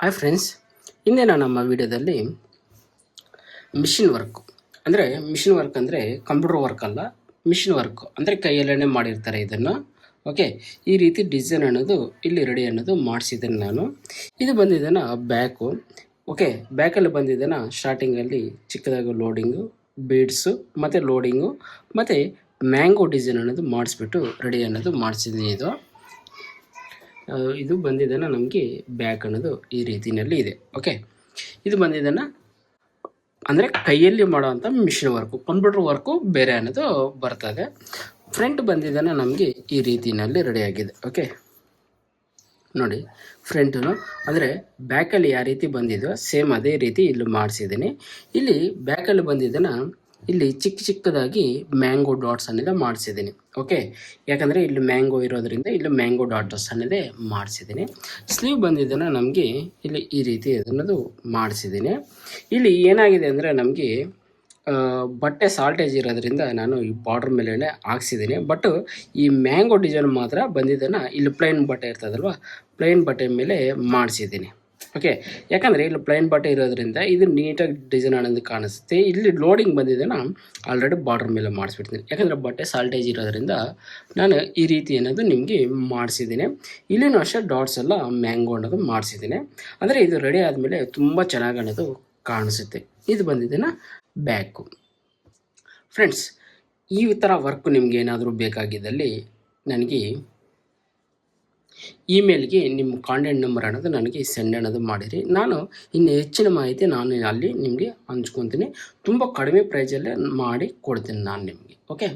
Hi friends, ಇಂದಿನ ನಮ್ಮ ವಿಡಿಯೋದಲ್ಲಿ ಮಿಷಿನ್ ವರ್ಕ್ ಅಂದರೆ ಕಂಪ್ಯೂಟರ್ ವರ್ಕ್ ಅಲ್ಲ, ಮಿಷಿನ್ ವರ್ಕ್ ಅಂದರೆ ಕೈಯಲ್ಲೇ ಮಾಡಿರ್ತಾರೆ ಇದನ್ನು. ಓಕೆ, ಈ ರೀತಿ ಡಿಸೈನ್ ಅನ್ನೋದು ಇಲ್ಲಿ ರೆಡಿ ಅನ್ನೋದು ಮಾಡಿಸಿದ್ದೇನೆ ನಾನು. ಇದು ಬಂದಿದ್ದೇನೆ ಬ್ಯಾಕು. ಓಕೆ, ಬ್ಯಾಕಲ್ಲಿ ಬಂದಿದ್ದೇನೆ ಸ್ಟಾರ್ಟಿಂಗಲ್ಲಿ ಚಿಕ್ಕದಾಗಿ ಲೋಡಿಂಗು, ಬೀಡ್ಸು ಮತ್ತು ಲೋಡಿಂಗು ಮತ್ತು ಮ್ಯಾಂಗೋ ಡಿಸೈನ್ ಅನ್ನೋದು ಮಾಡಿಸ್ಬಿಟ್ಟು ರೆಡಿ ಅನ್ನೋದು ಮಾಡಿಸಿದ್ದೀನಿ. ಇದು ಬಂದಿದ್ದಾನೆ ನಮಗೆ ಬ್ಯಾಕ್ ಅನ್ನೋದು ಈ ರೀತಿಯಲ್ಲಿ ಇದೆ. ಓಕೆ, ಇದು ಬಂದಿದ್ದಾನೆ ಅಂದರೆ ಕೈಯಲ್ಲಿ ಮಾಡೋವಂಥ ಮಿಷಿನ್ ವರ್ಕು, ಕಂಪ್ಯೂಟರ್ ವರ್ಕು ಬೇರೆ ಅನ್ನೋದು ಬರ್ತದೆ. ಫ್ರಂಟ್ ಬಂದಿದ್ದಾನೆ ನಮಗೆ ಈ ರೀತಿಯಲ್ಲಿ ರೆಡಿಯಾಗಿದೆ. ಓಕೆ ನೋಡಿ, ಫ್ರಂಟು ಅಂದರೆ ಬ್ಯಾಕಲ್ಲಿ ಯಾವ ರೀತಿ ಬಂದಿದೆಯೋ ಸೇಮ್ ಅದೇ ರೀತಿ ಇಲ್ಲಿ ಮಾಡಿಸಿದ್ದೀನಿ. ಇಲ್ಲಿ ಬ್ಯಾಕಲ್ಲಿ ಬಂದಿದ್ದಾನೆ, ಇಲ್ಲಿ ಚಿಕ್ಕದಾಗಿ ಮ್ಯಾಂಗೋ ಡಾಟ್ಸ್ ಅನ್ನೋದೇ ಮಾಡಿಸಿದ್ದೀನಿ. ಓಕೆ, ಯಾಕಂದರೆ ಇಲ್ಲಿ ಮ್ಯಾಂಗೋ ಇರೋದ್ರಿಂದ ಇಲ್ಲಿ ಮ್ಯಾಂಗೋ ಡಾಟ್ಸ್ ಅನ್ನೋದೇ ಮಾಡಿಸಿದ್ದೀನಿ. ಸ್ಲೀವ್ ಬಂದಿದ್ದನ್ನು ನಮಗೆ ಇಲ್ಲಿ ಈ ರೀತಿ ಅದನ್ನದು ಮಾಡಿಸಿದ್ದೀನಿ. ಇಲ್ಲಿ ಏನಾಗಿದೆ ಅಂದರೆ ನಮಗೆ ಬಟ್ಟೆ ಸಾಲ್ಟೇಜ್ ಇರೋದ್ರಿಂದ ನಾನು ಈ ಬಾರ್ಡ್ರ್ ಮೇಲೆ ಹಾಕ್ಸಿದ್ದೀನಿ. ಬಟ್ ಈ ಮ್ಯಾಂಗೋ ಡಿಸೈನ್ ಮಾತ್ರ ಬಂದಿದ್ದನ್ನು ಇಲ್ಲಿ ಪ್ಲೈನ್ ಬಟ್ಟೆ ಇರ್ತದಲ್ವ, ಪ್ಲೈನ್ ಬಟ್ಟೆ ಮೇಲೆ ಮಾಡಿಸಿದ್ದೀನಿ. ಓಕೆ, ಯಾಕಂದರೆ ಇಲ್ಲಿ ಪ್ಲೈನ್ ಬಟ್ಟೆ ಇರೋದ್ರಿಂದ ಇದು ನೀಟಾಗಿ ಡಿಸೈನ್ ಅನ್ನೋದು ಕಾಣಿಸುತ್ತೆ. ಇಲ್ಲಿ ಲೋಡಿಂಗ್ ಬಂದಿದ್ದನ್ನು ಆಲ್ರೆಡಿ ಬಾರ್ಡರ್ ಮೇಲೆ ಮಾಡಿಸ್ಬಿಡ್ತೀನಿ, ಯಾಕಂದರೆ ಬಟ್ಟೆ ಸಾಲ್ಟೇಜ್ ಇರೋದ್ರಿಂದ ನಾನು ಈ ರೀತಿ ಅನ್ನೋದು ನಿಮಗೆ ಮಾಡಿಸಿದ್ದೀನಿ. ಇಲ್ಲಿನೂ ಅಷ್ಟೇ ಡಾಟ್ಸ್ ಎಲ್ಲ ಮ್ಯಾಂಗೋ ಅನ್ನೋದು ಮಾಡಿಸಿದ್ದೀನಿ. ಅಂದರೆ ಇದು ರೆಡಿ ಆದಮೇಲೆ ತುಂಬ ಚೆನ್ನಾಗಿ ಅನ್ನೋದು ಕಾಣಿಸುತ್ತೆ. ಇದು ಬಂದಿದ್ದೇನೆ ಬ್ಯಾಕು. ಫ್ರೆಂಡ್ಸ್, ಈ ಥರ ವರ್ಕ್ ನಿಮ್ಗೆ ಏನಾದರೂ ಬೇಕಾಗಿದ್ದಲ್ಲಿ ನನಗೆ ಇಮೇಲ್ಗೆ ನಿಮ್ಮ ಕಾಂಟ್ಯಾಕ್ಟ್ ನಂಬರ್ ಅನ್ನೋದು ನನಗೆ ಸೆಂಡ್ ಅನ್ನೋದು ಮಾಡಿರಿ. ನಾನು ಇನ್ನು ಹೆಚ್ಚಿನ ಮಾಹಿತಿ ನಾನು ಅಲ್ಲಿ ನಿಮಗೆ ಹಂಚ್ಕೊತೀನಿ. ತುಂಬ ಕಡಿಮೆ ಪ್ರೈಸಲ್ಲೇ ಮಾಡಿ ಕೊಡ್ತೀನಿ ನಾನು ನಿಮಗೆ. ಓಕೆ.